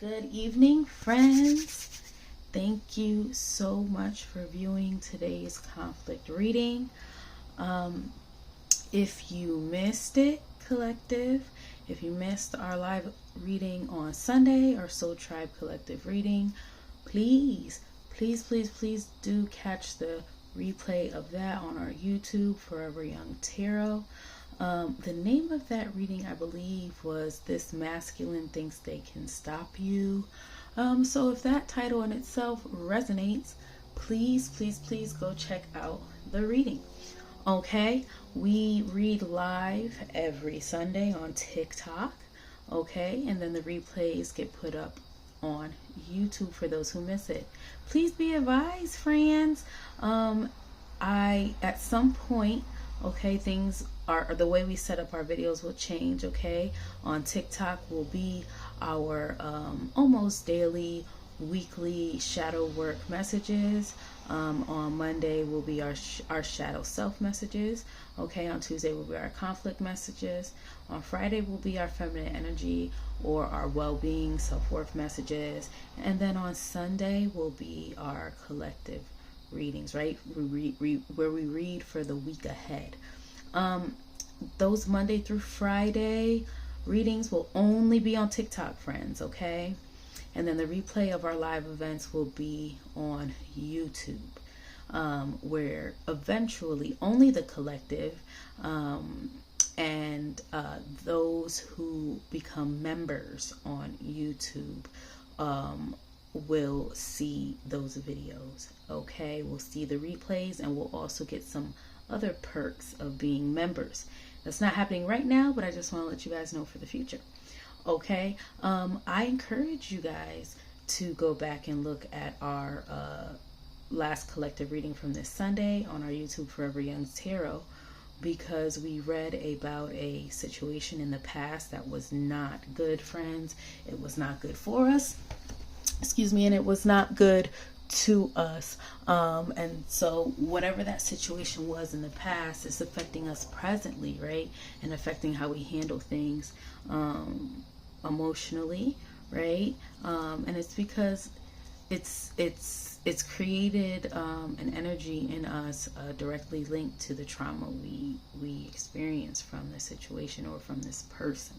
Good evening, friends. Thank you so much for viewing today's conflict reading. If you missed it, collective, if you missed our live reading on Sunday, our Soul Tribe collective reading, please do catch the replay of that on our YouTube, Forever Young Tarot. The name of that reading, I believe, was This Masculine Thinks They Can Stop You. So if that title in itself resonates, please go check out the reading. Okay, we read live every Sunday on TikTok. Okay, and then the replays get put up on YouTube for those who miss it. Please be advised, friends. At some point, okay, things are, the way we set up our videos will change. Okay, on TikTok will be our almost daily, weekly shadow work messages. On Monday will be our shadow self messages. Okay, on Tuesday will be our conflict messages. On Friday will be our feminine energy or our well-being, self-worth messages. And then on Sunday will be our collective readings, right? Where we read for the week ahead. Those Monday through Friday readings will only be on TikTok, friends, okay? And then the replay of our live events will be on YouTube, where eventually only the collective and those who become members on YouTube will see those videos. Okay, we'll see the replays, and we'll also get some other perks of being members. That's not happening right now, but I just want to let you guys know for the future. Okay, I encourage you guys to go back and look at our last collective reading from this Sunday on our YouTube Forever Young Tarot, because we read about a situation in the past that was not good, friends. It was not good for us, and it was not good to us, and so whatever that situation was in the past is affecting us presently, right? And affecting how we handle things emotionally, right? And it's because it's created an energy in us directly linked to the trauma we experience from this situation or from this person.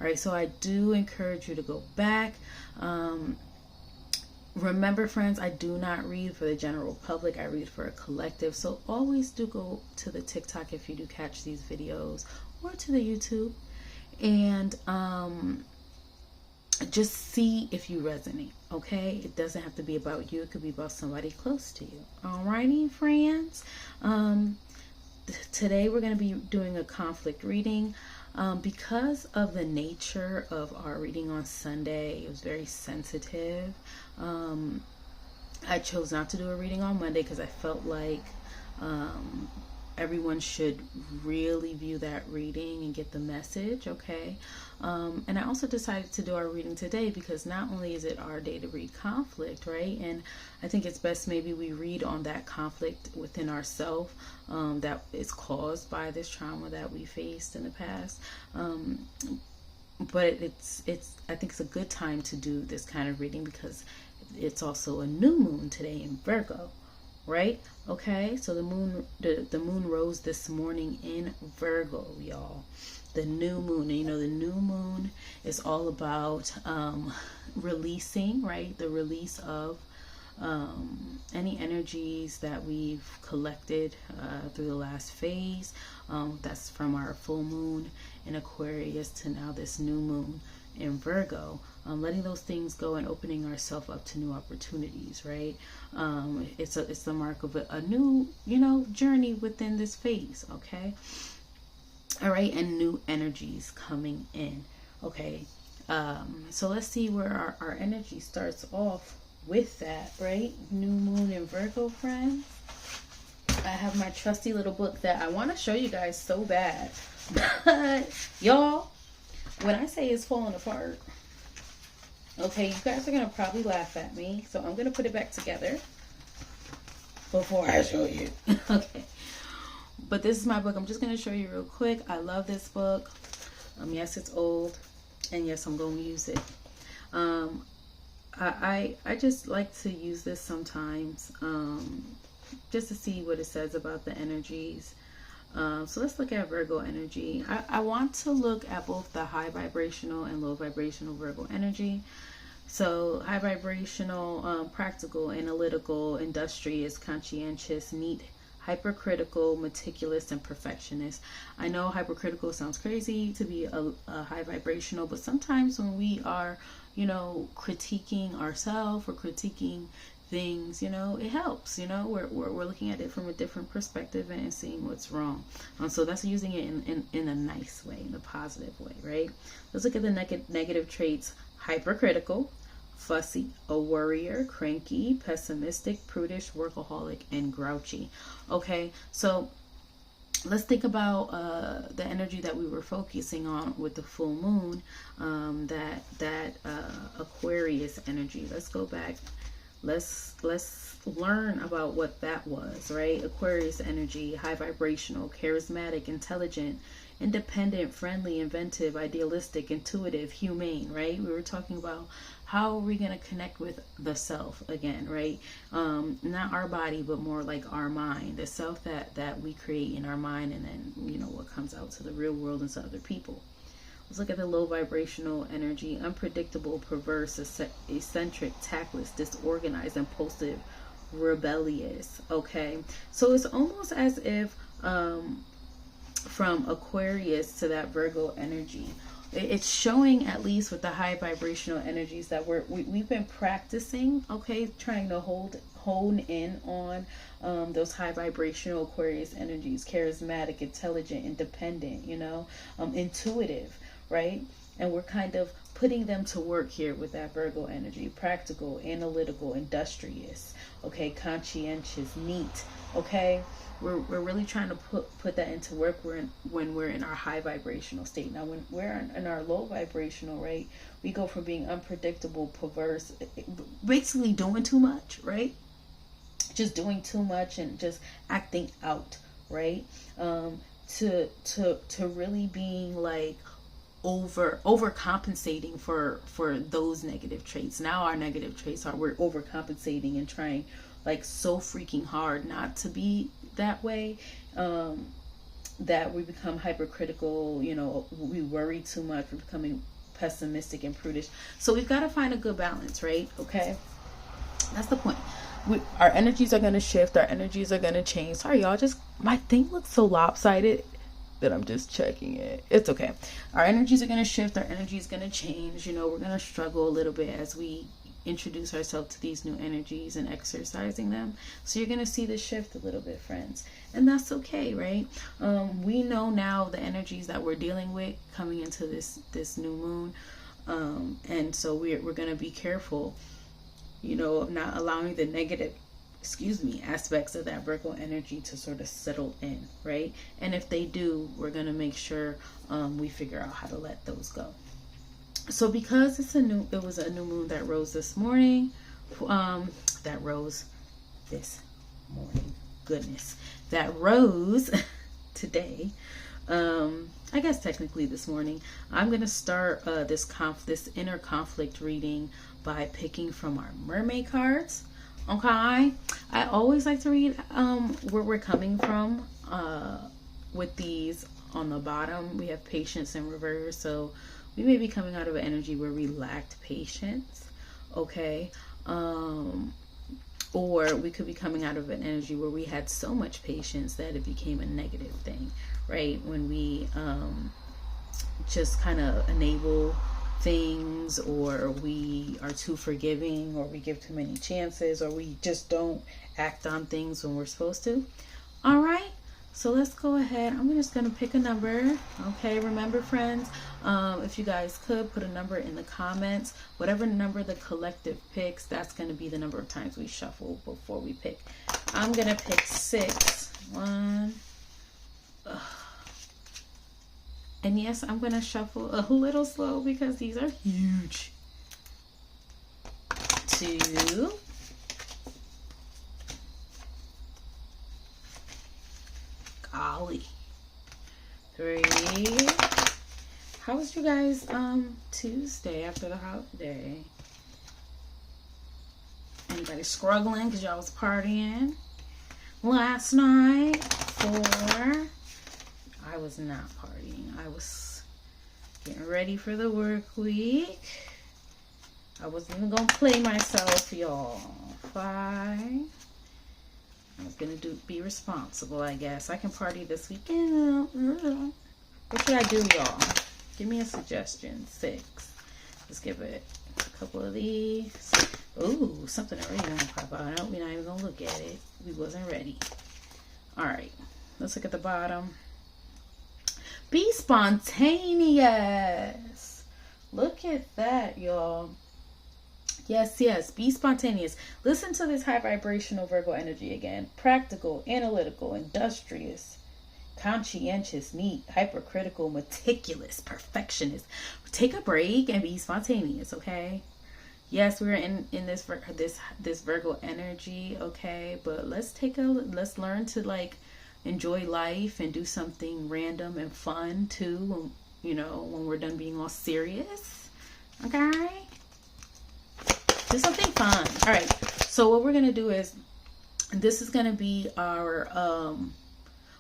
All right, so I do encourage you to go back. Remember, friends, I do not read for the general public. I read for a collective. So always do go to the TikTok if you do catch these videos, or to the YouTube, and just see if you resonate. Okay, it doesn't have to be about you. It could be about somebody close to you. Alrighty, friends. Today we're going to be doing a conflict reading. Because of the nature of our reading on Sunday, it was very sensitive. I chose not to do a reading on Monday because I felt like everyone should really view that reading and get the message, okay? And I also decided to do our reading today because not only is it our day to read conflict, right? And I think it's best maybe we read on that conflict within ourselves that is caused by this trauma that we faced in the past. But I think it's a good time to do this kind of reading because it's also a new moon today in Virgo, right? Okay, so the moon rose this morning in Virgo, y'all. The new moon, and the new moon is all about releasing, right? The release of any energies that we've collected through the last phase. That's from our full moon in Aquarius to now this new moon in Virgo. Letting those things go and opening ourselves up to new opportunities, right? It's the mark of a new, journey within this phase, okay? All right, and new energies coming in, okay? So let's see where our energy starts off with that, right? New moon in Virgo, friends. I have my trusty little book that I want to show you guys so bad, but y'all, when I say it's falling apart, okay, you guys are going to probably laugh at me, so I'm going to put it back together before I show you. Okay, but this is my book. I'm just going to show you real quick. I love this book. Yes, it's old, and yes, I'm going to use it. I just like to use this sometimes, just to see what it says about the energies. So let's look at Virgo energy. I want to look at both the high vibrational and low vibrational Virgo energy. So high vibrational, practical, analytical, industrious, conscientious, neat, hypercritical, meticulous, and perfectionist. I know hypercritical sounds crazy to be a high vibrational, but sometimes when we are, critiquing ourselves or critiquing things, it helps. We're looking at it from a different perspective and seeing what's wrong. So that's using it in a nice way, in a positive way, right? Let's look at the negative traits. Hypercritical, fussy, a worrier, cranky, pessimistic, prudish, workaholic, and grouchy. Okay, so let's think about the energy that we were focusing on with the full moon, that Aquarius energy. Let's go back. Let's learn about what that was, right? Aquarius energy, high vibrational, charismatic, intelligent, independent, friendly, inventive, idealistic, intuitive, humane, right? We were talking about how are we going to connect with the self again, right? Not our body, but more like our mind, the self that we create in our mind, and then, what comes out to the real world and to other people. Let's look at the low vibrational energy. Unpredictable, perverse, eccentric, tactless, disorganized, impulsive, rebellious. Okay, so it's almost as if from Aquarius to that Virgo energy, it's showing, at least with the high vibrational energies, that we've been practicing, okay, trying to hone in on those high vibrational Aquarius energies. Charismatic, intelligent, independent, intuitive, right? And we're kind of putting them to work here with that Virgo energy. Practical, analytical, industrious, okay, conscientious, neat, okay? We're really trying to put that into work when we're in our high vibrational state. Now, when we're in our low vibrational, right, we go from being unpredictable, perverse, basically doing too much, right? Just doing too much and just acting out, right? To really being like overcompensating for those negative traits. Now our negative traits are we're overcompensating and trying like so freaking hard not to be that way, that we become hypercritical, we worry too much, we're becoming pessimistic and prudish. So we've got to find a good balance, right? Okay, that's the point. Our energies are going to shift, our energies are going to change. Sorry y'all, just my thing looks so lopsided that I'm just checking it. It's okay. Our energies are going to shift, our energy is going to change. We're going to struggle a little bit as we introduce ourselves to these new energies and exercising them. So you're going to see the shift a little bit, friends, and that's okay, right? We know now the energies that we're dealing with coming into this new moon, and so we're going to be careful, of not allowing the negative aspects of that Virgo energy to sort of settle in, right? And if they do, we're going to make sure we figure out how to let those go. So because it was a new moon that rose this morning, that rose today, I guess technically this morning, I'm going to start this inner conflict reading by picking from our mermaid cards. Okay, I always like to read where we're coming from with these. On the bottom we have patience in reverse, so we may be coming out of an energy where we lacked patience, okay? Or we could be coming out of an energy where we had so much patience that it became a negative thing, right? When we just kind of enable things, or we are too forgiving, or we give too many chances, or we just don't act on things when we're supposed to. All right, so let's go ahead. I'm just going to pick a number. Okay, remember, friends, if you guys could put a number in the comments. Whatever number the collective picks, that's going to be the number of times we shuffle before we pick. I'm going to pick 6. 1. And yes, I'm going to shuffle a little slow because these are huge. 2. Golly. 3. How was you guys Tuesday after the holiday? Anybody struggling because y'all was partying last night? 4. I was not partying. I was getting ready for the work week. I wasn't even gonna play myself, y'all. 5. I was gonna be responsible, I guess. I can party this weekend. What should I do, y'all? Give me a suggestion. 6. Let's give it a couple of these. Ooh, something already gonna pop out. We're not even gonna look at it. We wasn't ready. All right, let's look at the bottom. Be spontaneous. Look at that, y'all. Yes, yes, be spontaneous. Listen to this high vibrational Virgo energy again. Practical, analytical, industrious, conscientious, neat, hypercritical, meticulous, perfectionist. Take a break and be spontaneous, okay? Yes, we're in this Virgo energy, okay? But let's learn to like enjoy life and do something random and fun too, when we're done being all serious. Okay? Do something fun. All right. So what we're going to do is, this is going to be our,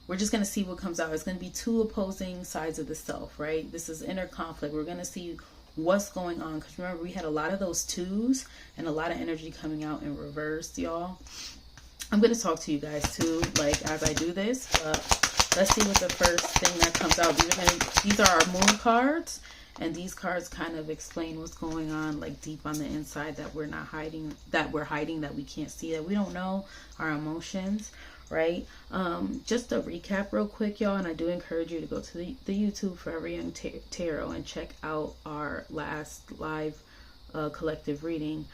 we're just going to see what comes out. It's going to be 2 opposing sides of the self, right? This is inner conflict. We're going to see what's going on. Because remember, we had a lot of those 2s and a lot of energy coming out in reverse, y'all. I'm going to talk to you guys too, like as I do this. Let's see what the first thing that comes out. These are our moon cards. And these cards kind of explain what's going on, like deep on the inside, that we're not hiding, that we're hiding, that we can't see, that we don't know our emotions, right? Just a recap real quick, y'all, and I do encourage you to go to the YouTube Forever Young Tarot and check out our last live collective reading.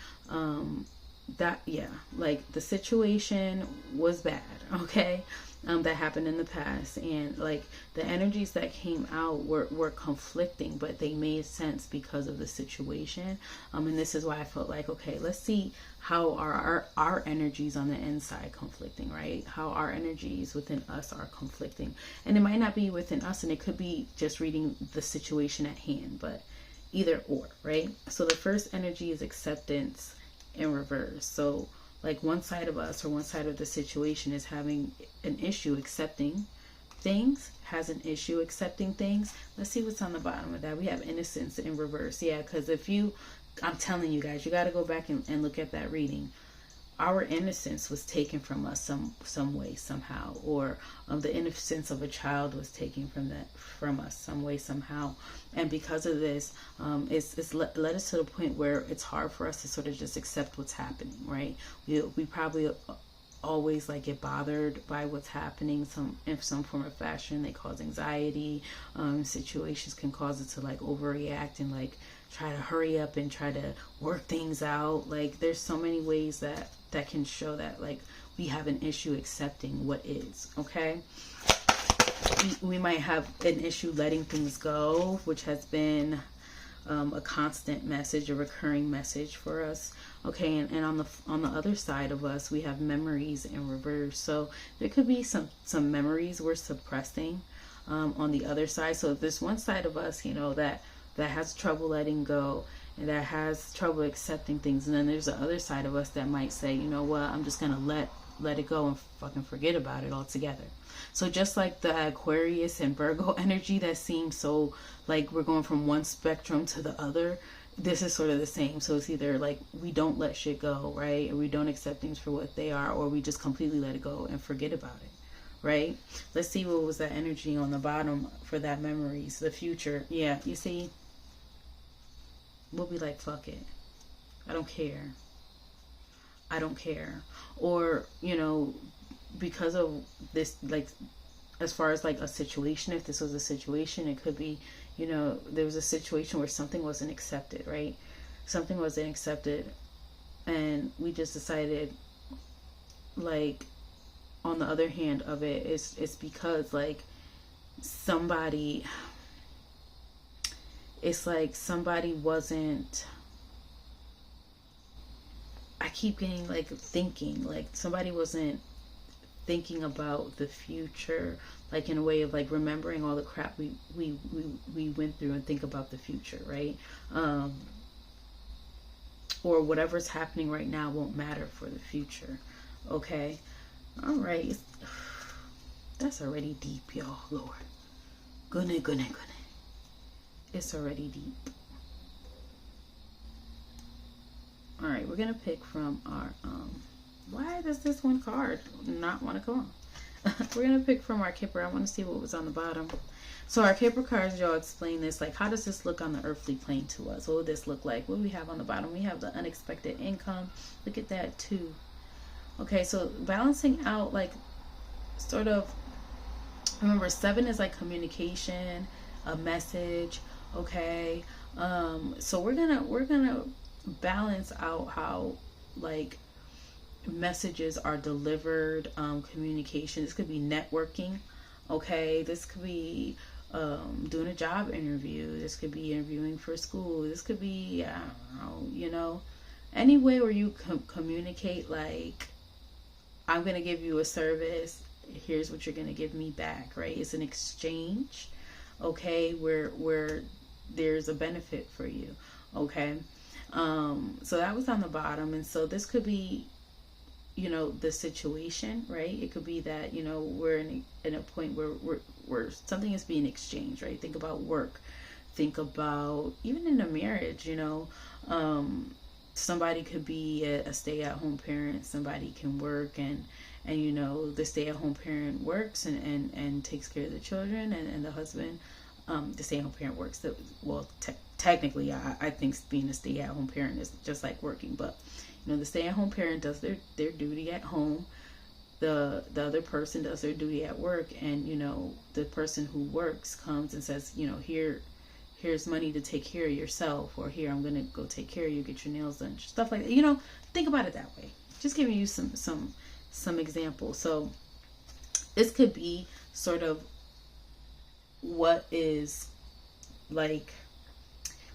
Like the situation was bad, okay? That happened in the past, and like the energies that came out were conflicting, but they made sense because of the situation. And this is why I felt like, okay, let's see how our energies on the inside conflicting, right? How our energies within us are conflicting. And it might not be within us, and it could be just reading the situation at hand, but either or, right? So the first energy is acceptance in reverse. So like one side of us or one side of the situation is having an issue accepting things, has an issue accepting things. Let's see what's on the bottom of that. We have innocence in reverse. Yeah, because I'm telling you guys, you got to go back and look at that reading. Our innocence was taken from us some way, somehow, or the innocence of a child was taken from us some way, somehow. And because of this, it's led us to the point where it's hard for us to sort of just accept what's happening, right? We probably always like get bothered by what's happening in some form of fashion. They cause anxiety. Situations can cause it to like overreact and like try to hurry up and try to work things out. Like there's so many ways that can show that like we have an issue accepting what is, okay? We might have an issue letting things go, which has been a constant message, a recurring message for us. Okay, and on the other side of us, we have memories in reverse. So there could be some memories we're suppressing on the other side. So if there's one side of us, that has trouble letting go and that has trouble accepting things, and then there's the other side of us that might say, you know what, I'm just gonna let it go and fucking forget about it altogether. So just like the Aquarius and Virgo energy that seems so like we're going from one spectrum to the other, this is sort of the same. So it's either like we don't let shit go, right? Or we don't accept things for what they are, or we just completely let it go and forget about it, right? Let's see what was that energy on the bottom for that memories, the future. Yeah, you see, we'll be like, fuck it. I don't care. Or, because of this, like, as far as like a situation, if this was a situation, it could be, there was a situation where something wasn't accepted, right? Something wasn't accepted, and we just decided, like, on the other hand of it, it's because like it's like somebody wasn't, I keep getting like thinking like somebody wasn't thinking about the future, like in a way of like remembering all the crap we went through and think about the future, right? or whatever's happening right now won't matter for the future. Okay. All right. That's already deep, y'all. Lord. Goodness. It's already deep. All right, we're gonna pick from our why does this one card not want to come on? We're gonna pick from our Kipper. I want to see what was on the bottom. So our Kipper cards, y'all, explain this. Like, how does this look on the earthly plane to us? What would this look like? What do we have on the bottom? We have the unexpected income. Look at that too. Okay, so balancing out, like, sort of, remember 7 is like communication, a message. Okay, so we're gonna balance out how, like, messages are delivered, communication. This could be networking. Okay, this could be doing a job interview. This could be interviewing for school. This could be, I don't know, any way where you communicate, like, I'm gonna give you a service, here's what you're gonna give me back, right? It's an exchange, okay, where there's a benefit for you. Okay, so that was on the bottom. And so this could be, the situation, right? It could be that, we're in a point where something is being exchanged, right? Think about work. Think about even in a marriage, somebody could be a stay-at-home parent. Somebody can work, and the stay-at-home parent works and takes care of the children, and the husband, the stay-at-home parent works. Technically, I think being a stay-at-home parent is just like working, but the stay-at-home parent does their duty at home. The other person does their duty at work, and the person who works comes and says, here's money to take care of yourself, or here, I'm gonna go take care of you, get your nails done, stuff like that. Think about it that way. Just giving you some examples. So this could be sort of what is, like,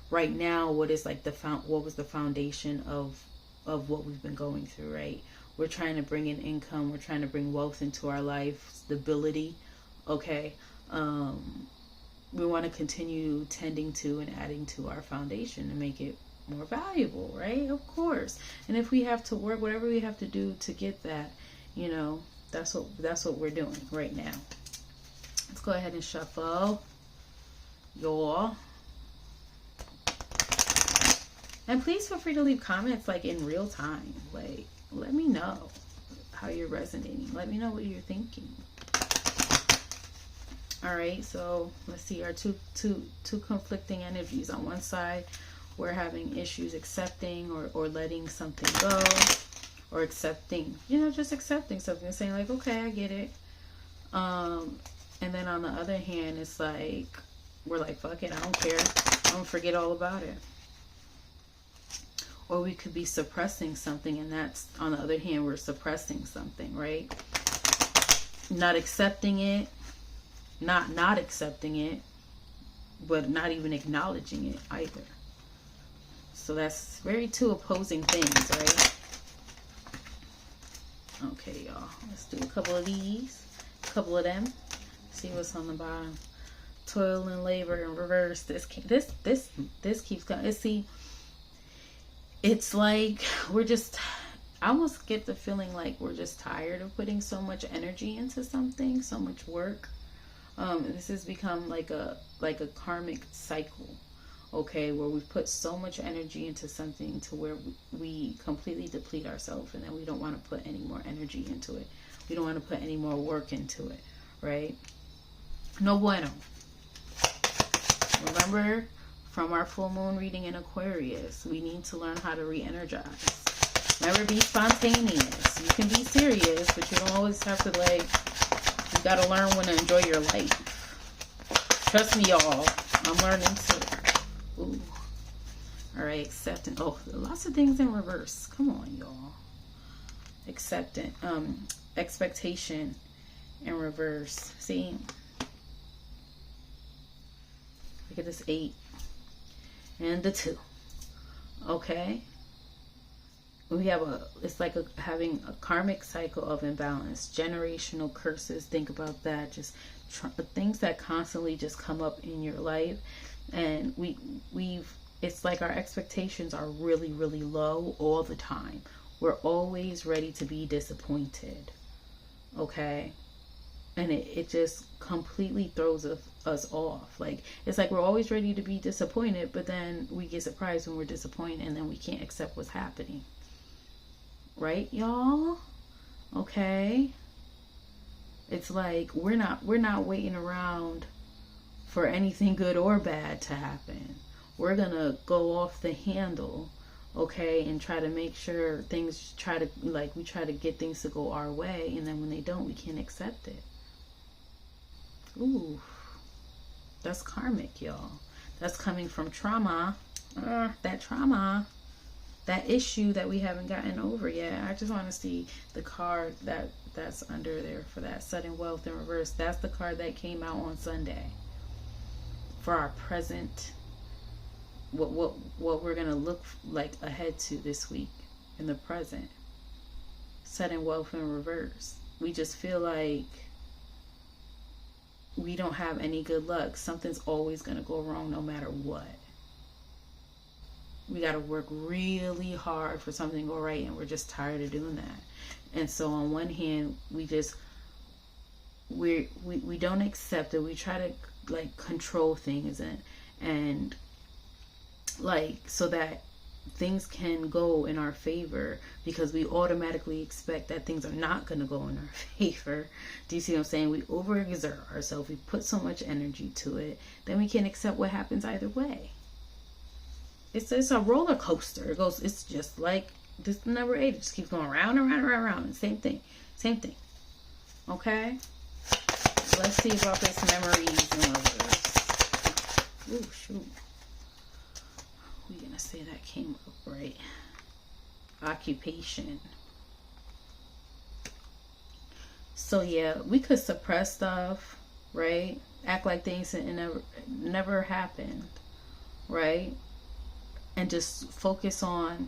right now, what is like what was the foundation of what we've been going through, right? We're trying to bring in income. We're trying to bring wealth into our life, stability. Okay. We want to continue tending to and adding to our foundation to make it more valuable, right? Of course. And if we have to work, whatever we have to do to get that, that's what we're doing right now. Let's go ahead and shuffle, y'all. And please feel free to leave comments, like, in real time. Like, let me know how you're resonating. Let me know what you're thinking. All right, so let's see our two conflicting energies. On one side, we're having issues accepting or letting something go, or accepting, just accepting something, saying like, okay, I get it. And then on the other hand, it's like, we're like, fuck it, I don't care. I'm gonna forget all about it. Or we could be suppressing something, and that's, on the other hand, we're suppressing something, right? Not accepting it, not accepting it, but not even acknowledging it either. So that's very two opposing things, right? Okay, y'all. Let's do a couple of these, a couple of them. See what's on the bottom. Toil and labor in reverse. This keeps going. See, it's like I almost get the feeling like we're just tired of putting so much energy into something, so much work. This has become like a karmic cycle, okay, where we put so much energy into something to where we completely deplete ourselves, and then we don't want to put any more energy into it. We don't want to put any more work into it, right? No bueno. Remember, from our full moon reading in Aquarius, we need to learn how to re-energize. Never be spontaneous. You can be serious, but you don't always have to, like, you gotta learn when to enjoy your life. Trust me, y'all. I'm learning too. Ooh. Alright, accepting. Oh, lots of things in reverse. Come on, y'all. Accepting. Expectation in reverse. See? Look at this 8. And the 2. Okay, we have it's like having a karmic cycle of imbalance, generational curses. Think about that. Just things that constantly just come up in your life, and we've It's like our expectations are really, really low all the time. We're always ready to be disappointed. Okay? And it just completely throws us off. Like, it's like we're always ready to be disappointed, but then we get surprised when we're disappointed, and then we can't accept what's happening. Right, y'all? Okay? It's like we're not waiting around for anything good or bad to happen. We're gonna go off the handle, okay, and try to make sure things we try to get things to go our way, and then when they don't, we can't accept it. Ooh, that's karmic, y'all. That's coming from trauma. That trauma, that issue that we haven't gotten over yet. I just want to see the card that's under there for that sudden wealth in reverse. That's the card that came out on Sunday for our present, what we're gonna look like ahead to this week in the present. Sudden wealth in reverse. We just feel like we don't have any good luck. Something's always gonna go wrong no matter what. We got to work really hard for something to go right, and we're just tired of doing that. And so on one hand, we don't accept it. We try to like control things and like so that things can go in our favor, because we automatically expect that things are not going to go in our favor. Do you see what I'm saying? We overexert ourselves. We put so much energy to it, then we can't accept what happens either way. It's a roller coaster. It's just like this number 8. It just keeps going round and round and round and round. Same thing. Okay? Let's see about this memories and reverse. Ooh, shoot. We're going to say that came up right. Occupation. So yeah, we could suppress stuff, right? Act like things never happened, right? And just focus on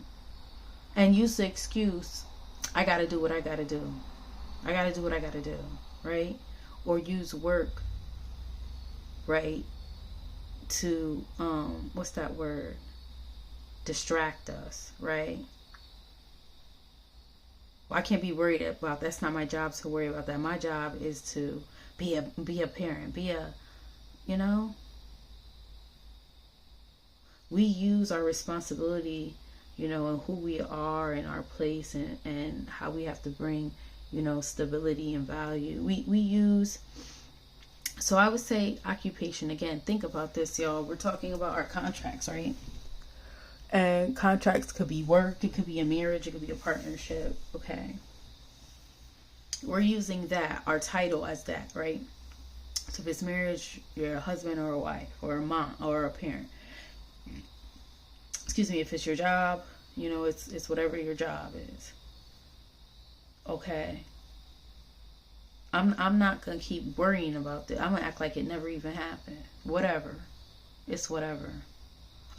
and use the excuse, I gotta do what I gotta do. I gotta do what I gotta do, right? Or use work, right, to what's that word? Distract us, right? Well, I can't be worried about that's not my job to worry about that. My job is to be a parent, we use our responsibility, and who we are and our place and how we have to bring, stability and value. We use, so I would say occupation. Again, think about this, y'all. We're talking about our contracts, right? And contracts could be work, it could be a marriage, it could be a partnership, okay? We're using that, our title, as that, right? So if it's marriage, you're a husband or a wife or a mom or a parent. Excuse me, if it's your job, it's whatever your job is. Okay. I'm not gonna keep worrying about this. I'm gonna act like it never even happened. Whatever. It's whatever.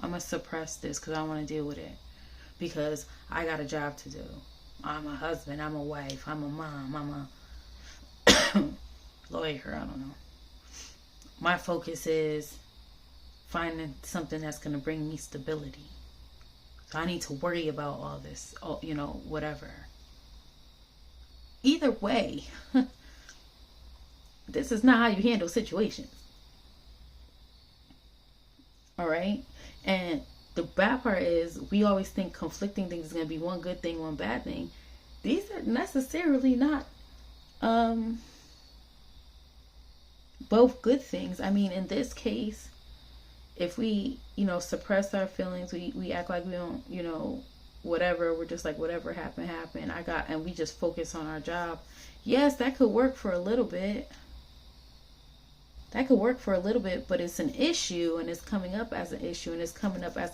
I'm gonna suppress this because I want to deal with it. Because I got a job to do. I'm a husband, I'm a wife, I'm a mom, I'm a lawyer, I don't know. My focus is finding something that's gonna bring me stability. So I need to worry about all this, whatever. Either way, this is not how you handle situations. All right? And the bad part is we always think conflicting things is going to be one good thing, one bad thing. These are necessarily not both good things. I mean, in this case, if we, suppress our feelings, we act like we don't, whatever, we're just like, whatever happened, and we just focus on our job. Yes, that could work for a little bit. But it's an issue, and it's coming up as an issue, and it's coming up as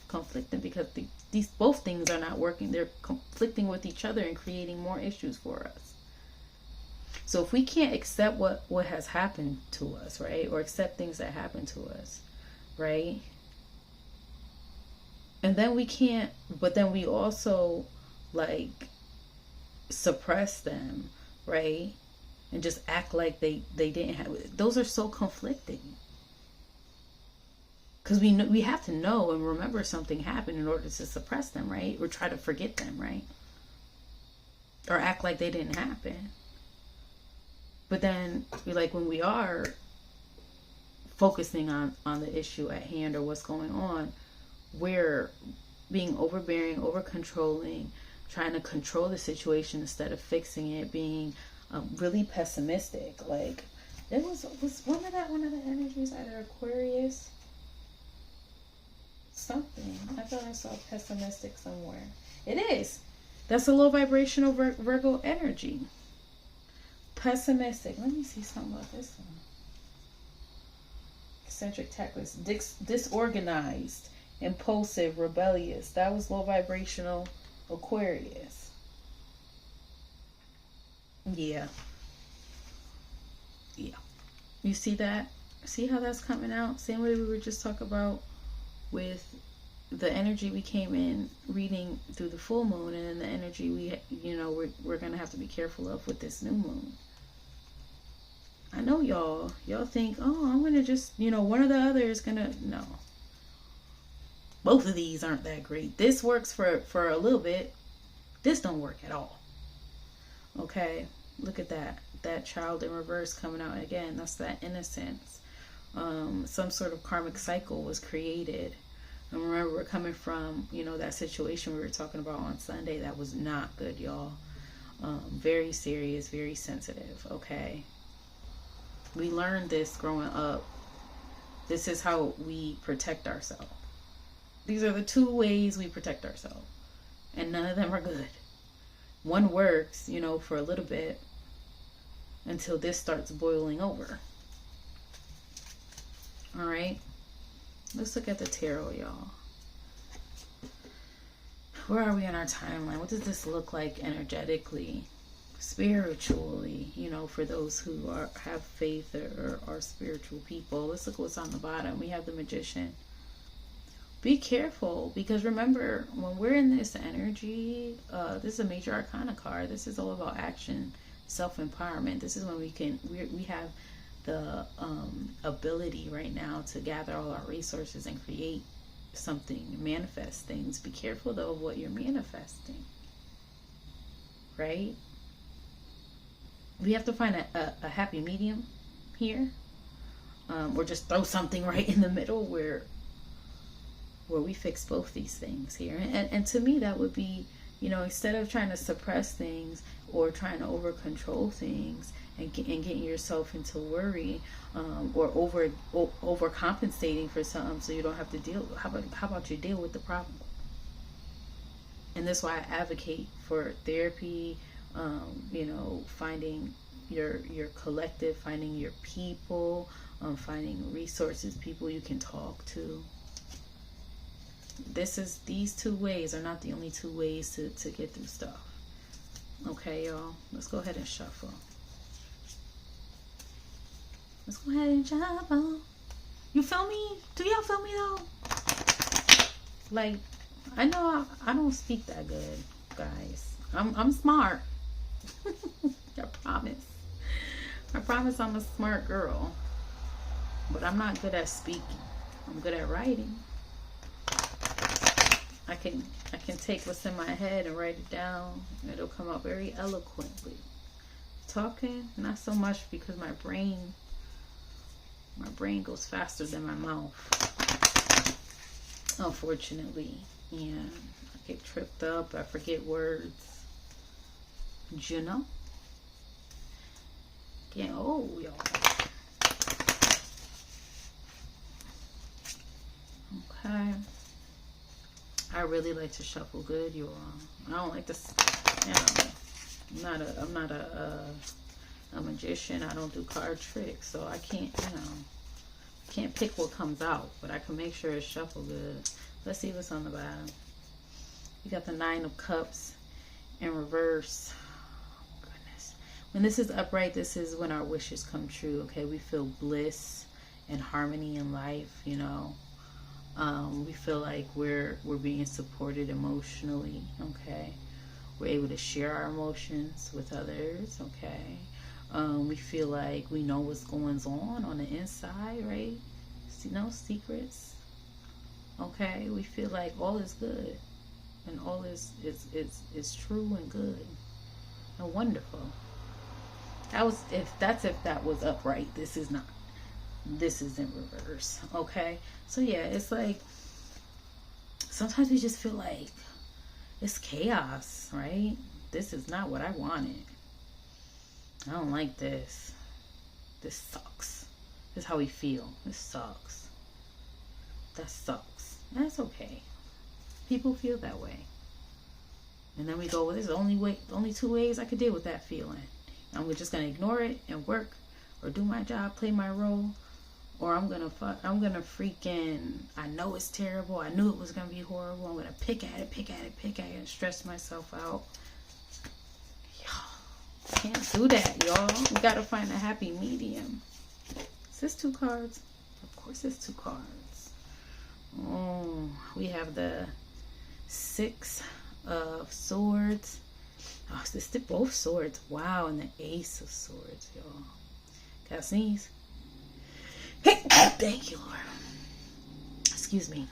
conflicting because these both things are not working. They're conflicting with each other and creating more issues for us. So if we can't accept what has happened to us, right, or accept things that happen to us, right, and then we can't, but then we also like suppress them, right, and just act like they didn't have it. Those are so conflicting. Because we have to know and remember something happened in order to suppress them, right? Or try to forget them, right? Or act like they didn't happen. But then, like, when we are focusing on the issue at hand or what's going on, we're being overbearing, over controlling, trying to control the situation instead of fixing it, being really pessimistic. Like, it was one of the energies, either Aquarius, something. I thought I saw pessimistic somewhere. It is. That's a low vibrational Virgo energy. Pessimistic. Let me see something about this one. Eccentric, tactless, disorganized, impulsive, rebellious. That was low vibrational Aquarius. Yeah. You see that? See how that's coming out? Same way we were just talking about with the energy we came in reading through the full moon, and then the energy we're gonna have to be careful of with this new moon. I know y'all think, oh, I'm gonna just, one or the other is gonna, no. Both of these aren't that great. This works for a little bit. This don't work at all. Okay, look at that child in reverse coming out again. That's that innocence. Some sort of karmic cycle was created. And remember, we're coming from, that situation we were talking about on Sunday. That was not good, y'all. Very serious, very sensitive, okay? We learned this growing up. This is how we protect ourselves. These are the two ways we protect ourselves. And none of them are good. One works, for a little bit until this starts boiling over. All right? Let's look at the tarot, y'all. Where are we on our timeline? What does this look like energetically, spiritually, for those who have faith or are spiritual people? Let's look what's on the bottom. We have the Magician. Be careful, because remember, when we're in this energy, this is a major arcana card. This is all about action, self-empowerment. This is when we have the ability right now to gather all our resources and create something, manifest things. Be careful though of what you're manifesting, right? We have to find a happy medium here, or just throw something right in the middle where we fix both these things here. And to me, that would be, instead of trying to suppress things or trying to over control things and getting yourself into worry, or overcompensating for something so you don't have to deal. How about you deal with the problem? And that's why I advocate for therapy. Finding your collective, finding your people, finding resources, people you can talk to. These two ways are not the only two ways to get through stuff. Okay, y'all. Let's go ahead and shuffle. Let's go ahead and shuffle. You feel me? Do y'all feel me though? Like, I know I don't speak that good, guys. I'm smart. I promise. I promise I'm a smart girl. But I'm not good at speaking. I'm good at writing. I can take what's in my head and write it down. It'll come out very eloquently. Talking, not so much, because my brain goes faster than my mouth. Unfortunately. Yeah. I get tripped up. I forget words. Yeah, y'all. Okay. I really like to shuffle good, you all. I don't like to, I'm not a magician. I don't do card tricks, so I can't, can't pick what comes out, but I can make sure it's shuffled good. Let's see what's on the bottom. We got the 9 of Cups in reverse. Oh, goodness. When this is upright, this is when our wishes come true, okay? We feel bliss and harmony in life, we feel like we're being supported emotionally, okay? We're able to share our emotions with others, okay? We feel like we know what's going on the inside, right? See, no secrets. Okay, we feel like all is good, and all is true and good and wonderful. That was if that was upright. This is not. This is in reverse. Okay, so yeah, it's like sometimes we just feel like it's chaos, right? This is not what I wanted. I don't like this. This sucks. This is how we feel. This sucks. That sucks. That's okay. People feel that way. And then we go, well, there's only two ways I could deal with that feeling. I'm just gonna ignore it and work, or do my job, play my role, or I'm gonna freaking. I know it's terrible. I knew it was gonna be horrible. I'm gonna pick at it, and stress myself out. Y'all can't do that, y'all. We gotta find a happy medium. Is this 2 cards? Of course, it's 2 cards. Oh, we have the 6 of Swords. Oh, this is both swords. Wow, and the Ace of Swords, y'all. Gotta sneeze. Thank you, Lord. Excuse me.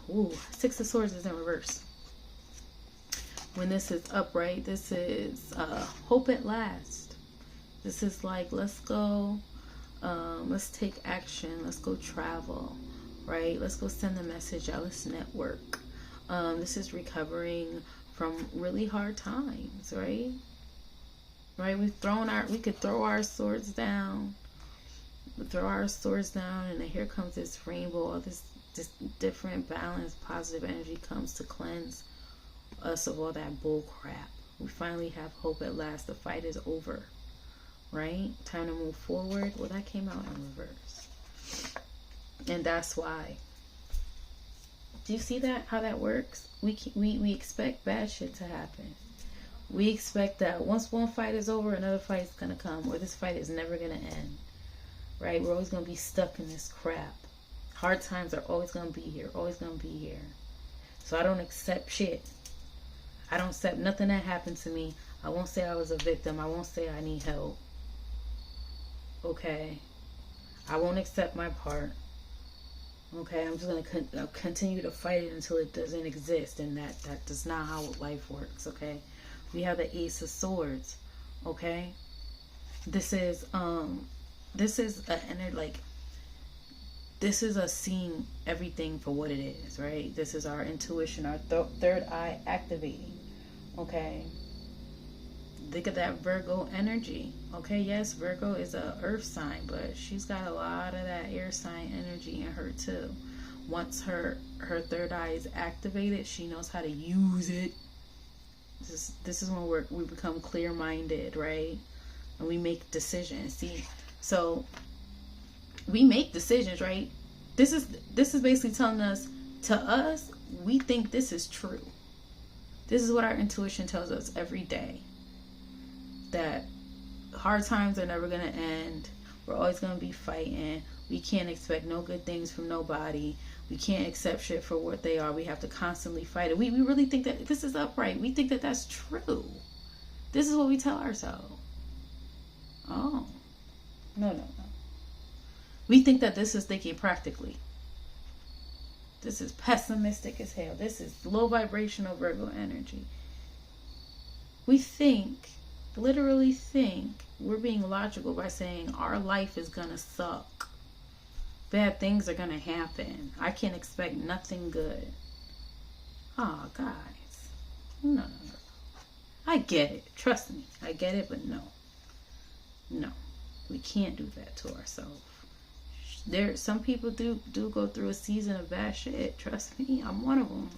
Ooh, 6 of Swords is in reverse. When this is upright, this is hope at last. This is like, let's go. Let's take action. Let's go travel, right? Let's go send the message out. Let's network. This is recovering from really hard times, right? Right? We could throw our swords down. We throw our swords down, and then here comes this rainbow. All this different, balanced, positive energy comes to cleanse us of all that bull crap. We finally have hope at last. The fight is over, right? Time to move forward. Well, that came out in reverse, and that's why. Do you see that? How that works? We expect bad shit to happen. We expect that once one fight is over, another fight is gonna come, or this fight is never gonna end. Right? We're always gonna be stuck in this crap. Hard times are always gonna be here. Always gonna be here. So I don't accept shit. I don't accept nothing that happened to me. I won't say I was a victim. I won't say I need help. Okay? I won't accept my part. Okay, I'm just going to continue to fight it until it doesn't exist. And that does not how life works, okay? We have the Ace of Swords, okay? This is us seeing everything for what it is, right? This is our intuition, our third eye activating, okay? Think of that Virgo energy. Okay, yes, Virgo is a earth sign, but she's got a lot of that air sign energy in her too. Once her third eye is activated, she knows how to use it. This is when we become clear-minded, right? And we make decisions. See, so we make decisions, right? This is basically telling us, to us, we think this is true. This is what our intuition tells us every day. That hard times are never going to end. We're always going to be fighting. We can't expect no good things from nobody. We can't accept shit for what they are. We have to constantly fight it. We really think that this is upright. We think that that's true. This is what we tell ourselves. Oh. No. We think that this is thinking practically. This is pessimistic as hell. This is low vibrational Virgo energy. We literally think we're being logical by saying our life is gonna suck. Bad things are gonna happen. I can't expect nothing good. Oh, guys. No. I get it. Trust me. I get it, but no. We can't do that to ourselves. Some people do go through a season of bad shit. Trust me, I'm one of them.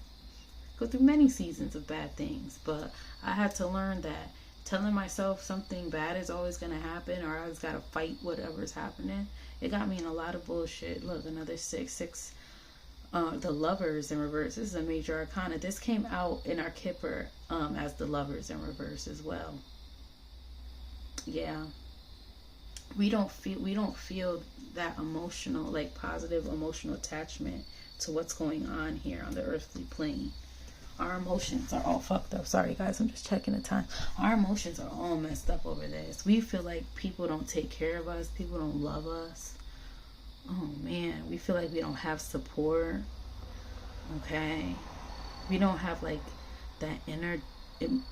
Go through many seasons of bad things, but I had to learn that telling myself something bad is always going to happen, or I just got to fight whatever's happening, it got me in a lot of bullshit. Look, another 6. The Lovers in reverse. This is a major arcana. This came out in our Kipper as the Lovers in reverse as well. Yeah. We don't feel that emotional, like positive emotional attachment to what's going on here on the earthly plane. Our emotions are all fucked up. Sorry, guys. I'm just checking the time. Our emotions are all messed up over this. We feel like people don't take care of us. People don't love us. Oh, man. We feel like we don't have support. Okay? We don't have like that inner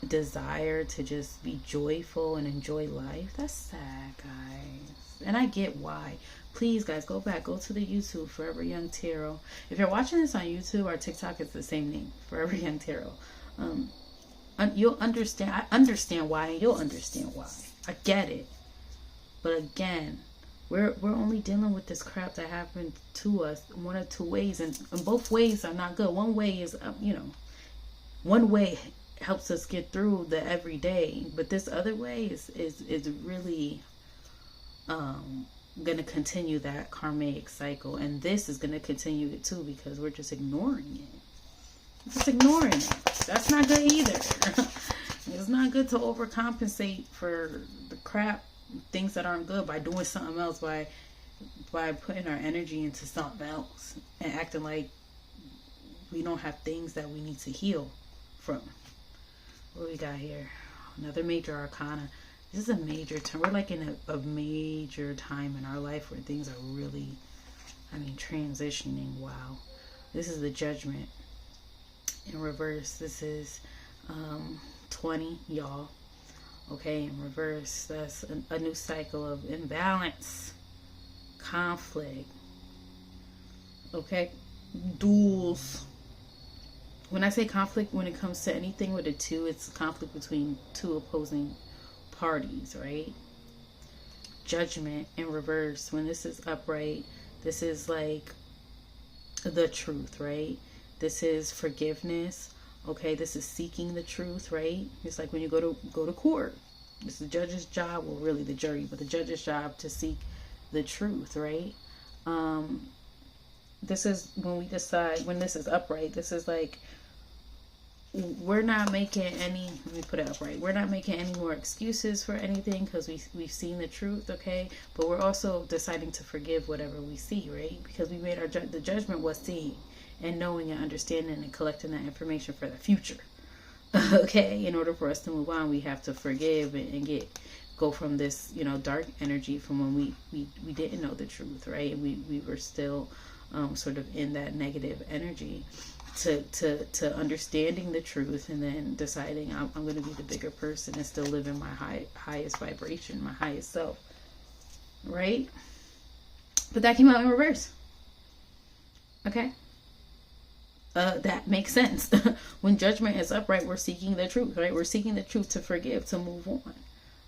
desire to just be joyful and enjoy life. That's sad, guys. And I get why. Please, guys, go back. Go to the YouTube, Forever Young Tarot. If you're watching this on YouTube or TikTok, it's the same name, Forever Young Tarot. You'll understand. I understand why, and you'll understand why. I get it. But again, we're only dealing with this crap that happened to us one or two ways, and both ways are not good. One way is, one way helps us get through the everyday, but this other way is really going to continue that karmic cycle, and this is going to continue it too because we're just ignoring it. Just ignoring it. That's not good either. It's not good to overcompensate for the crap, things that aren't good, by doing something else, by putting our energy into something else and acting like we don't have things that we need to heal from. What we got here? Another major arcana. This is a major time. We're like in a major time in our life where things are really, transitioning. Wow. This is the Judgment in reverse. This is 20, y'all. Okay, in reverse, that's a new cycle of imbalance, conflict. Okay, duels. When I say conflict, when it comes to anything with a two, it's conflict between two opposing parties, right? Judgment in reverse. When this is upright, this is like the truth, right? This is forgiveness. Okay, this is seeking the truth, right? It's like when you go to court. It's the judge's job, well, really the jury, but the judge's job to seek the truth, right? This is when we decide, when this is upright, this is like, we're not making any, let me put it upright, we're not making any more excuses for anything because we've seen the truth, okay? But we're also deciding to forgive whatever we see, right? Because we made the judgment was seeing and knowing and understanding and collecting that information for the future. Okay, in order for us to move on, we have to forgive and go from this, dark energy from when we didn't know the truth, right? We were still sort of in that negative energy to understanding the truth, and then deciding I'm going to be the bigger person and still live in my highest vibration, my highest self, right? But that came out in reverse. Okay. That makes sense. When judgment is upright, we're seeking the truth, right? We're seeking the truth to forgive, to move on,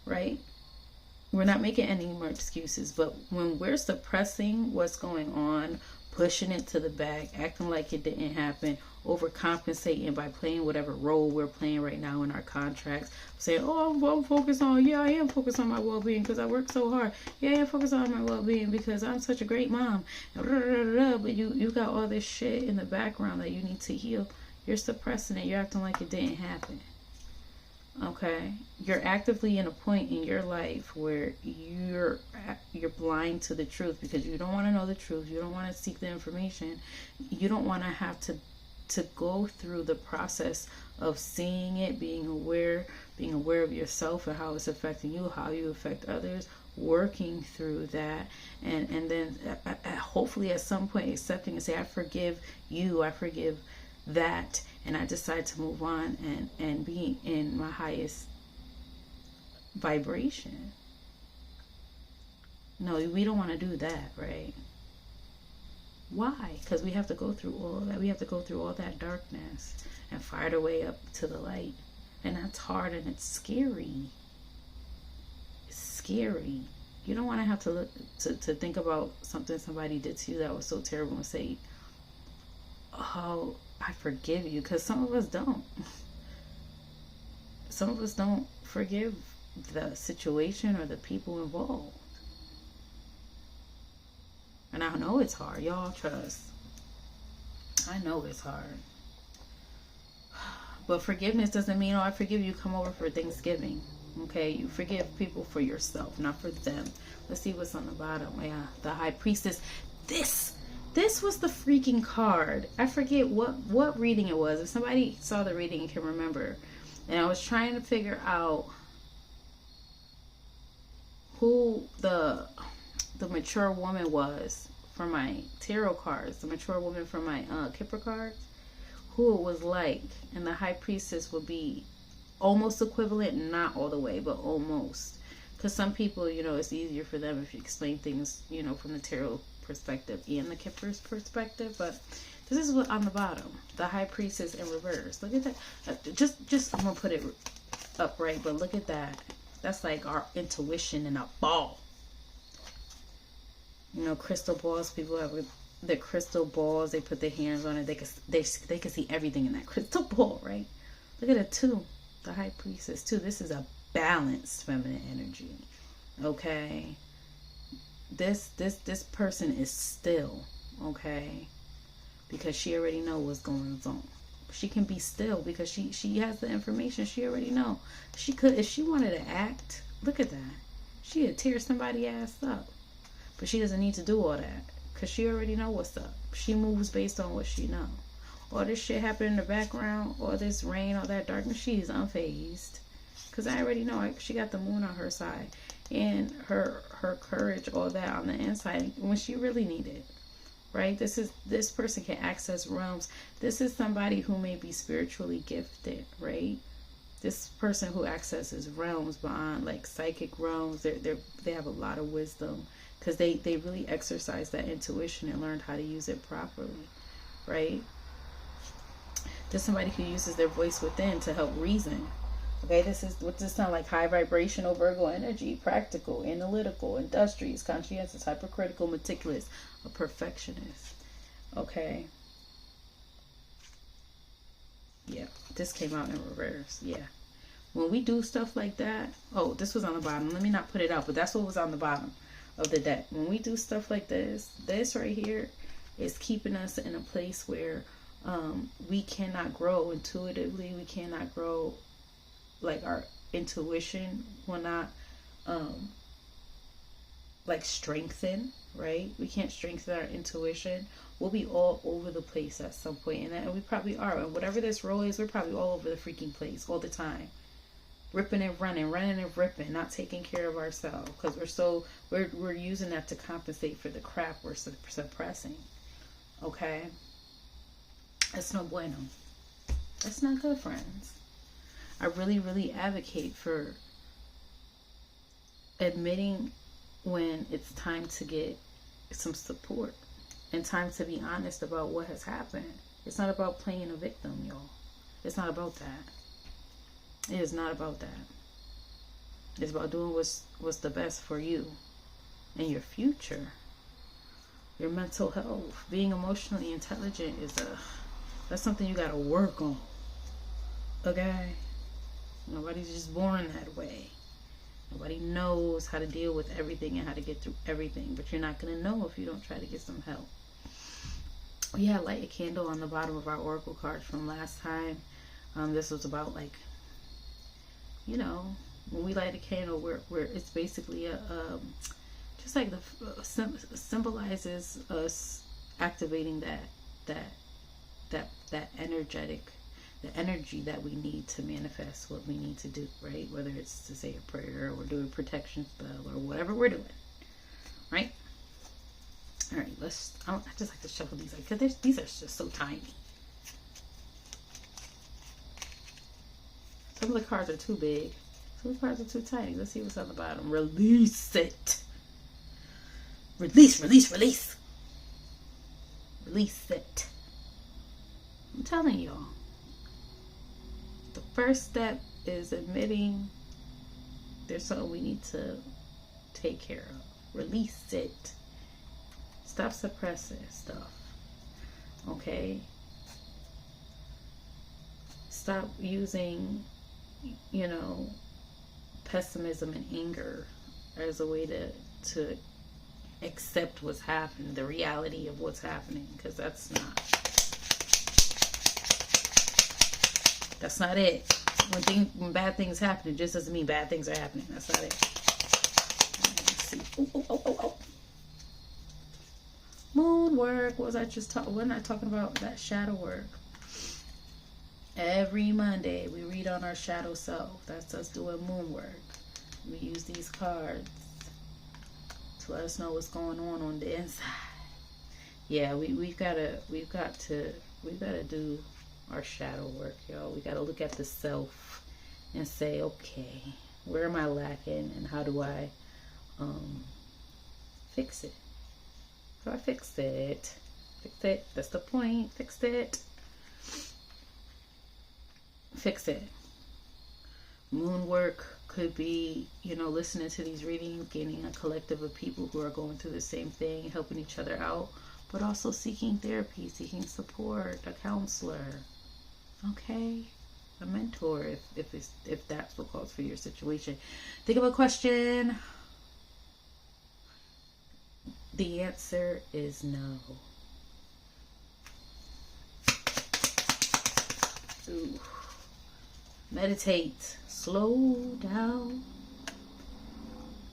right? We're not making any more excuses. But when we're suppressing what's going on, pushing it to the back, acting like it didn't happen, overcompensating by playing whatever role we're playing right now in our contracts, saying, oh, I'm focused on, I am focused on my well-being because I work so hard. Yeah, I am focused on my well-being because I'm such a great mom. But you got all this shit in the background that you need to heal. You're suppressing it. You're acting like it didn't happen. Okay, you're actively in a point in your life where you're blind to the truth because you don't want to know the truth. You don't want to seek the information. You don't want to have to go through the process of seeing it, being aware of yourself and how it's affecting you, how you affect others, working through that, and then hopefully at some point accepting and say, I forgive you, I forgive that, and I decide to move on and be in my highest vibration. No, we don't want to do that, right? Why? Because we have to go through all that. We have to go through all that darkness and fight our way up to the light. And that's hard and it's scary. It's scary. You don't want to have to look to think about something somebody did to you that was so terrible and say, oh, I forgive you, because some of us don't. Some of us don't forgive the situation or the people involved. And I know it's hard, y'all, trust. I know it's hard. But forgiveness doesn't mean, oh, I forgive you, come over for Thanksgiving. Okay, you forgive people for yourself, not for them. Let's see what's on the bottom. Yeah, the High Priestess. This was the freaking card. I forget what reading it was. If somebody saw the reading and can remember. And I was trying to figure out who the mature woman was for my tarot cards. The mature woman for my Kipper cards. who it was like. And the high priestess would be almost equivalent, not all the way, but almost. Because some people, you know, it's easier for them if you explain things, you know, from the tarot perspective and the Kipper's perspective. But this is what on the bottom, the high priestess in reverse. Look at that. Just I'm gonna put it upright, but look at that. That's like our intuition in a ball. You know, crystal balls. People have the crystal balls. They put their hands on it. They can see everything in that crystal ball, right? Look at it too. The high priestess too. This is a balanced feminine energy. Okay. This person is still, okay, because she already know what's going on. She can be still because she has the information. She already know. She could, if she wanted to act, look at that. She'd tear somebody ass up. But she doesn't need to do all that because she already know what's up. She moves based on what she know. All this shit happening in the background, all this rain, all that darkness, she's unfazed. Because I already know she got the moon on her side. And her courage, all that on the inside when she really needed it. Right? This person can access realms. This is somebody who may be spiritually gifted, right? This person who accesses realms beyond, like psychic realms, they have a lot of wisdom because they really exercise that intuition and learned how to use it properly, right? There's somebody who uses their voice within to help reason. Okay, this is what this sound like: high vibrational Virgo energy, practical, analytical, industrious, conscientious, hypercritical, meticulous, a perfectionist. Okay. Yeah, this came out in reverse. Yeah. When we do stuff like that, oh, this was on the bottom. Let me not put it out, but that's what was on the bottom of the deck. When we do stuff like this right here is keeping us in a place where we cannot grow intuitively. We cannot grow, like our intuition will not like strengthen, right? We can't strengthen our intuition. We'll be all over the place at some point, and we probably are. And whatever this role is, we're probably all over the freaking place all the time, ripping and running and ripping, not taking care of ourselves because we're using that to compensate for the crap we're suppressing. Okay, that's no bueno. That's not good, friends. I really advocate for admitting when it's time to get some support and time to be honest about what has happened. It's not about playing a victim, y'all. It's not about that. It is not about that. It's about doing what's the best for you and your future, your mental health. Being emotionally intelligent that's something you gotta work on. Okay? Nobody's just born that way. Nobody knows how to deal with everything and how to get through everything. But you're not going to know if you don't try to get some help. Yeah, light a candle on the bottom of our oracle cards from last time. This was about, like, you know, when we light a candle, where it's basically just like symbolizes us activating that energetic, the energy that we need to manifest what we need to do, right? Whether it's to say a prayer or do a protection spell or whatever we're doing, right? All right, I just like to shuffle these, because these are just so tiny. Some of the cards are too big. Some of the cards are too tiny. Let's see what's on the bottom. Release it. Release. Release it. I'm telling y'all. The first step is admitting there's something we need to take care of. Release it. Stop suppressing stuff. Okay? Stop using, pessimism and anger as a way to accept what's happening, the reality of what's happening, because that's not it. When bad things happen, it just doesn't mean bad things are happening. That's not it. Let's see. Oh. Moon work. What was I just talking? Wasn't I talking about that shadow work? Every Monday we read on our shadow self. That's us doing moon work. We use these cards to let us know what's going on the inside. Yeah, we've got to do our shadow work, y'all. We got to look at the self and say, okay, where am I lacking and how do I fix it? How do I fix it? Fix it. That's the point. Fix it. Fix it. Moon work could be, listening to these readings, gaining a collective of people who are going through the same thing, helping each other out, but also seeking therapy, seeking support, a counselor, okay, a mentor, if that's what calls for your situation. Think of a question. The answer is no. Ooh. Meditate. Slow down.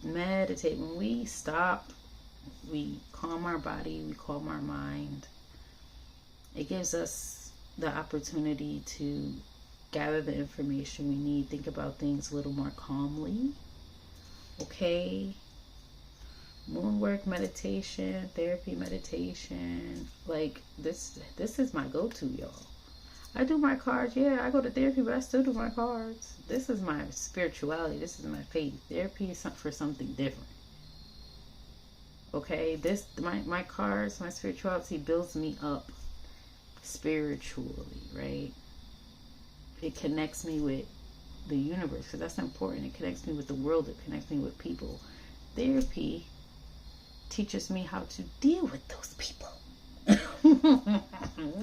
Meditate. When we stop, we calm our body, we calm our mind. It gives us the opportunity to gather the information we need, think about things a little more calmly. Okay? Moon work, meditation, therapy, meditation. Like, this is my go-to, y'all. I do my cards. Yeah, I go to therapy, but I still do my cards. This is my spirituality. This is my faith. Therapy is for something different. Okay, my cards, my spirituality builds me up spiritually, right? It connects me with the universe, because that's important. It connects me with the world. It connects me with people. Therapy teaches me how to deal with those people.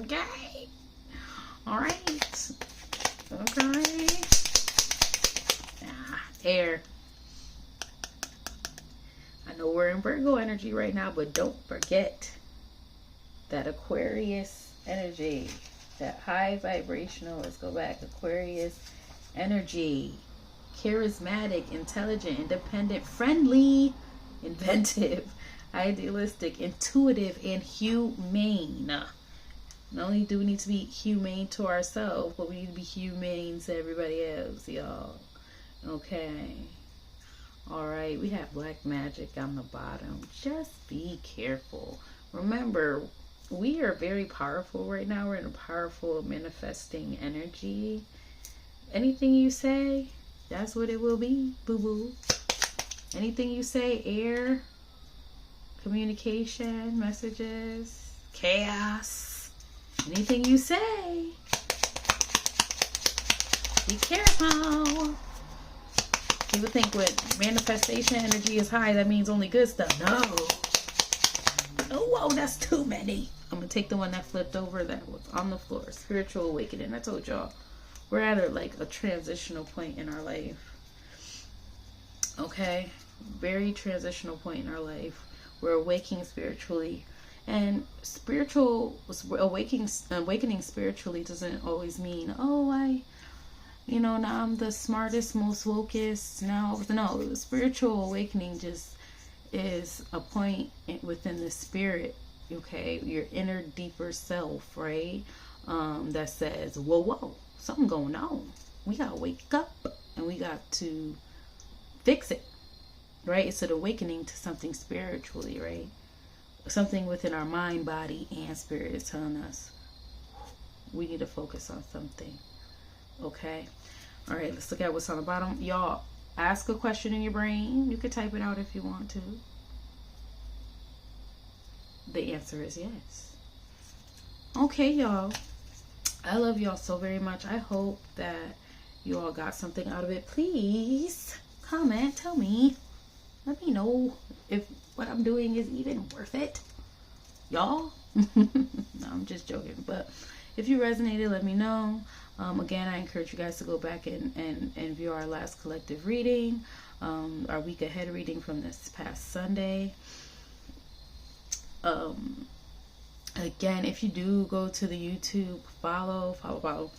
Okay. All right. Okay. Air. I know we're in Virgo energy right now, but don't forget that Aquarius energy, that high vibrational, let's go back, Aquarius energy, charismatic, intelligent, independent, friendly, inventive, idealistic, intuitive, and humane. Not only do we need to be humane to ourselves, but we need to be humane to everybody else, y'all. Okay. Alright, we have black magic on the bottom. Just be careful. Remember, we are very powerful right now. We're in a powerful manifesting energy. Anything you say, that's what it will be, boo-boo. Anything you say, air, communication, messages, chaos. Anything you say, be careful. People think when manifestation energy is high, that means only good stuff. No. Oh, whoa, that's too many. I'm going to take the one that flipped over that was on the floor. Spiritual awakening. I told y'all, we're at a transitional point in our life. Okay? Very transitional point in our life. We're awakening spiritually. And awakening spiritually doesn't always mean, now I'm the smartest, most wokest. No, spiritual awakening just is a point within the spirit, okay? Your inner, deeper self, right? That says, whoa, something going on. We got to wake up and we got to fix it, right? It's an awakening to something spiritually, right? Something within our mind, body, and spirit is telling us we need to focus on something. Okay? All right, let's look at what's on the bottom. Y'all, ask a question in your brain. You can type it out if you want to. The answer is yes. Okay, y'all. I love y'all so very much. I hope that you all got something out of it. Please comment. Tell me. Let me know if what I'm doing is even worth it. Y'all? No, I'm just joking. But if you resonated, let me know. Again, I encourage you guys to go back and view our last collective reading. Our week ahead reading from this past Sunday. Again, if you do go to the YouTube, follow.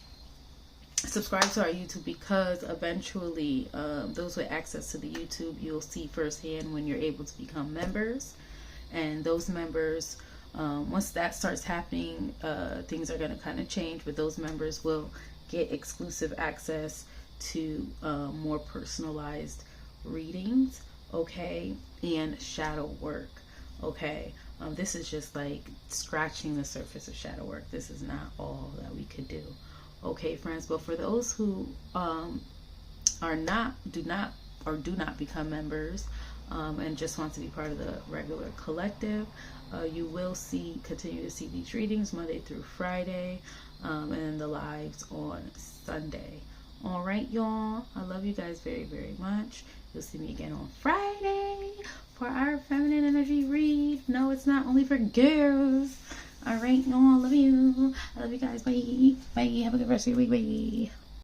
Subscribe to our YouTube, because eventually those with access to the YouTube, you'll see firsthand when you're able to become members. And those members, once that starts happening, things are going to kind of change, but those members will get exclusive access to more personalized readings, okay, and shadow work, okay. This is just like scratching the surface of shadow work. This is not all that we could do. Okay, friends, but for those who do not become members, and just want to be part of the regular collective, you will continue to see these readings Monday through Friday, and then the lives on Sunday. All right, y'all. I love you guys very, very much. You'll see me again on Friday for our feminine energy read. No, it's not only for girls. All right, y'all. Love you. I love you guys. Bye. Bye. Have a good rest of your week. Bye.